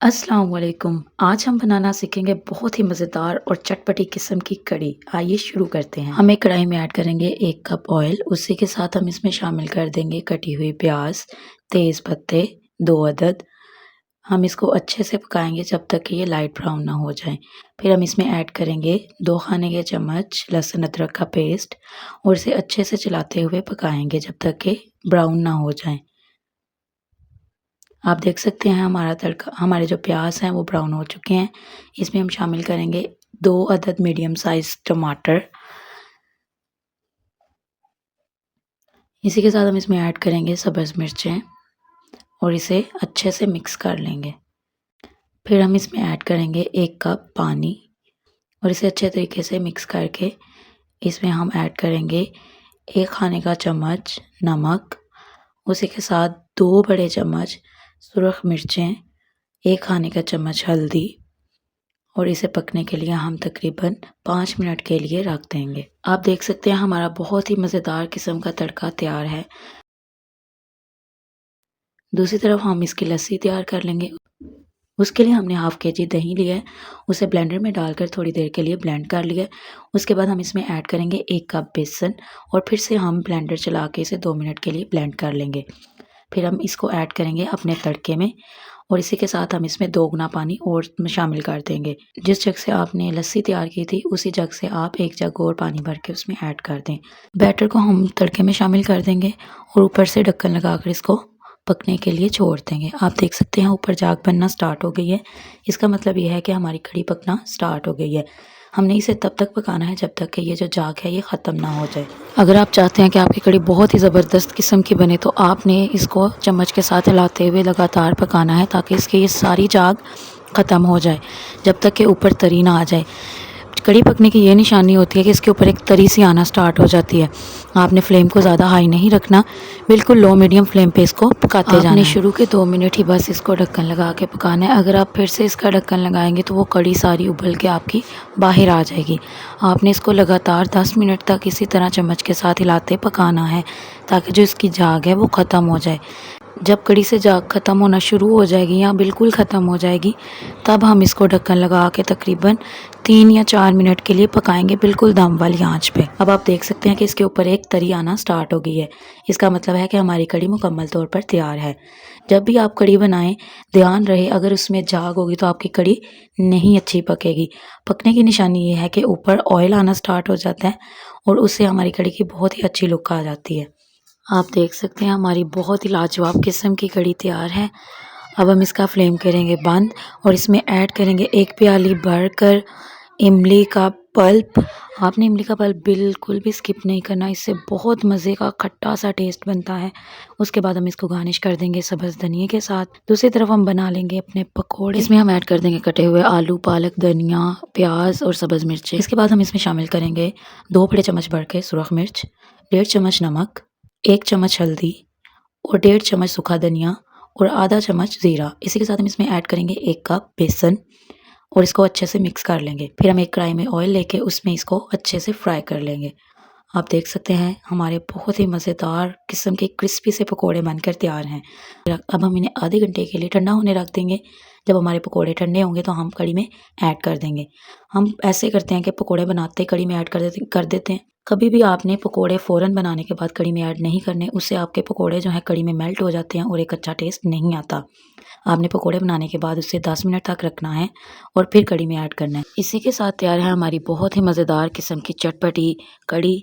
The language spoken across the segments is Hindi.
अस्सलाम वालेकुम। आज हम बनाना सीखेंगे बहुत ही मज़ेदार और चटपटी किस्म की कढ़ी। आइए शुरू करते हैं। हम एक कढ़ाई में ऐड करेंगे 1 कप ऑयल। उसी के साथ हम इसमें शामिल कर देंगे कटी हुई प्याज, तेज़ पत्ते 2 अदद। हम इसको अच्छे से पकाएंगे जब तक कि ये लाइट ब्राउन ना हो जाए। फिर हम इसमें ऐड करेंगे 2 खाने के चम्मच लहसुन अदरक का पेस्ट और इसे अच्छे से चलाते हुए पकाएंगे जब तक कि ब्राउन ना हो जाए। आप देख सकते हैं हमारे जो प्याज हैं वो ब्राउन हो चुके हैं। इसमें हम शामिल करेंगे 2 अदद मीडियम साइज़ टमाटर। इसी के साथ हम इसमें ऐड करेंगे सब्ज़ मिर्चें और इसे अच्छे से मिक्स कर लेंगे। फिर हम इसमें ऐड करेंगे 1 कप पानी और इसे अच्छे तरीके से मिक्स करके इसमें हम ऐड करेंगे 1 खाने का चम्मच नमक। उसी के साथ 2 बड़े चम्मच सुरख मिर्चें, 1 खाने का चम्मच हल्दी और इसे पकने के लिए हम तकरीबन 5 मिनट के लिए रख देंगे। आप देख सकते हैं हमारा बहुत ही मज़ेदार किस्म का तड़का तैयार है। दूसरी तरफ हम इसकी लस्सी तैयार कर लेंगे। उसके लिए हमने हाफ़ केजी दही लिया है, उसे ब्लेंडर में डालकर थोड़ी देर के लिए ब्लेंड कर लिया है। उसके बाद हम इसमें ऐड करेंगे 1 कप बेसन और फिर से हम ब्लेंडर चला के इसे 2 मिनट के लिए ब्लेंड कर लेंगे। फिर हम इसको ऐड करेंगे अपने तड़के में और इसी के साथ हम इसमें 2 गुना पानी और शामिल कर देंगे। जिस जग से आपने लस्सी तैयार की थी उसी जग से आप 1 जग और पानी भर के उसमें ऐड कर दें। बैटर को हम तड़के में शामिल कर देंगे और ऊपर से ढक्कन लगाकर इसको पकने के लिए छोड़ देंगे। आप देख सकते हैं ऊपर जाग बनना स्टार्ट हो गई है। इसका मतलब ये है कि हमारी कढ़ी पकना स्टार्ट हो गई है। हमने इसे तब तक पकाना है जब तक कि ये जो जाग है ये ख़त्म ना हो जाए। अगर आप चाहते हैं कि आपकी कढ़ी बहुत ही ज़बरदस्त किस्म की बने तो आपने इसको चम्मच के साथ हिलाते हुए लगातार पकाना है ताकि इसकी ये सारी जाग ख़त्म हो जाए जब तक कि ऊपर तरी ना आ जाए। कढ़ी पकने की ये निशानी होती है कि इसके ऊपर एक तरी सी आना स्टार्ट हो जाती है। आपने फ्लेम को ज़्यादा हाई नहीं रखना, बिल्कुल लो मीडियम फ्लेम पे इसको पकाते जाना है। आपने शुरू के 2 मिनट ही बस इसको ढक्कन लगा के पकाना है। अगर आप फिर से इसका ढक्कन लगाएंगे तो वो कढ़ी सारी उबल के आपकी बाहर आ जाएगी। आपने इसको लगातार 10 मिनट तक इसी तरह चम्मच के साथ हिलाते पकाना है ताकि जो इसकी जाग है वो ख़त्म हो जाए। जब कढ़ी से जाग ख़त्म होना शुरू हो जाएगी या बिल्कुल ख़त्म हो जाएगी तब हम इसको ढक्कन लगा के तकरीबन 3 या 4 मिनट के लिए पकाएंगे बिल्कुल दम वाली आंच पे। अब आप देख सकते हैं कि इसके ऊपर एक तरी आना स्टार्ट हो गई है। इसका मतलब है कि हमारी कढ़ी मुकम्मल तौर पर तैयार है। जब भी आप कढ़ी बनाएं ध्यान रहे अगर उसमें जाग होगी तो आपकी कढ़ी नहीं अच्छी पकेगी। पकने की निशानी ये है कि ऊपर ऑयल आना स्टार्ट हो जाता है और उससे हमारी कढ़ी की बहुत ही अच्छी लुक आ जाती है। आप देख सकते हैं हमारी बहुत ही लाजवाब किस्म की कढ़ी तैयार है। अब हम इसका फ्लेम करेंगे बंद और इसमें ऐड करेंगे 1 प्याली भरकर इमली का पल्प। आपने इमली का पल्प बिल्कुल भी स्किप नहीं करना, इससे बहुत मज़े का खट्टा सा टेस्ट बनता है। उसके बाद हम इसको गार्निश कर देंगे सब्ज़ धनिया के साथ। दूसरी तरफ हम बना लेंगे अपने पकोड़े। इसमें हम ऐड कर देंगे कटे हुए आलू, पालक, धनिया, प्याज और सब्ज़ मिर्चें। इसके बाद हम इसमें शामिल करेंगे 2 बड़े चम्मच भर के सुरख मिर्च, 1.5 चम्मच नमक, 1 चम्मच हल्दी और 1.5 चम्मच सूखा धनिया और आधा चम्मच ज़ीरा। इसी के साथ हम इसमें ऐड करेंगे 1 कप बेसन और इसको अच्छे से मिक्स कर लेंगे। फिर हम एक कढ़ाई में ऑयल लेके उसमें इसको अच्छे से फ्राई कर लेंगे। आप देख सकते हैं हमारे बहुत ही मज़ेदार किस्म के क्रिस्पी से पकोड़े बनकर तैयार हैं। अब हम इन्हें आधे घंटे के लिए ठंडा होने रख देंगे। जब हमारे पकोड़े ठंडे होंगे तो हम कढ़ी में ऐड कर देंगे। हम ऐसे करते हैं कि पकोड़े बनाते कढ़ी में ऐड कर देते हैं। कभी भी आपने पकोड़े फ़ौरन बनाने के बाद कढ़ी में ऐड नहीं करने, उससे आपके पकोड़े जो हैं कढ़ी में मेल्ट हो जाते हैं और एक अच्छा टेस्ट नहीं आता। आपने पकोड़े बनाने के बाद उसे 10 मिनट तक रखना है और फिर कढ़ी में ऐड करना है। इसी के साथ तैयार है हमारी बहुत ही मज़ेदार किस्म की चटपटी कढ़ी।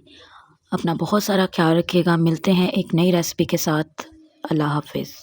अपना बहुत सारा ख्याल रखिएगा। मिलते हैं एक नई रेसिपी के साथ। अल्लाह हाफ़िज़।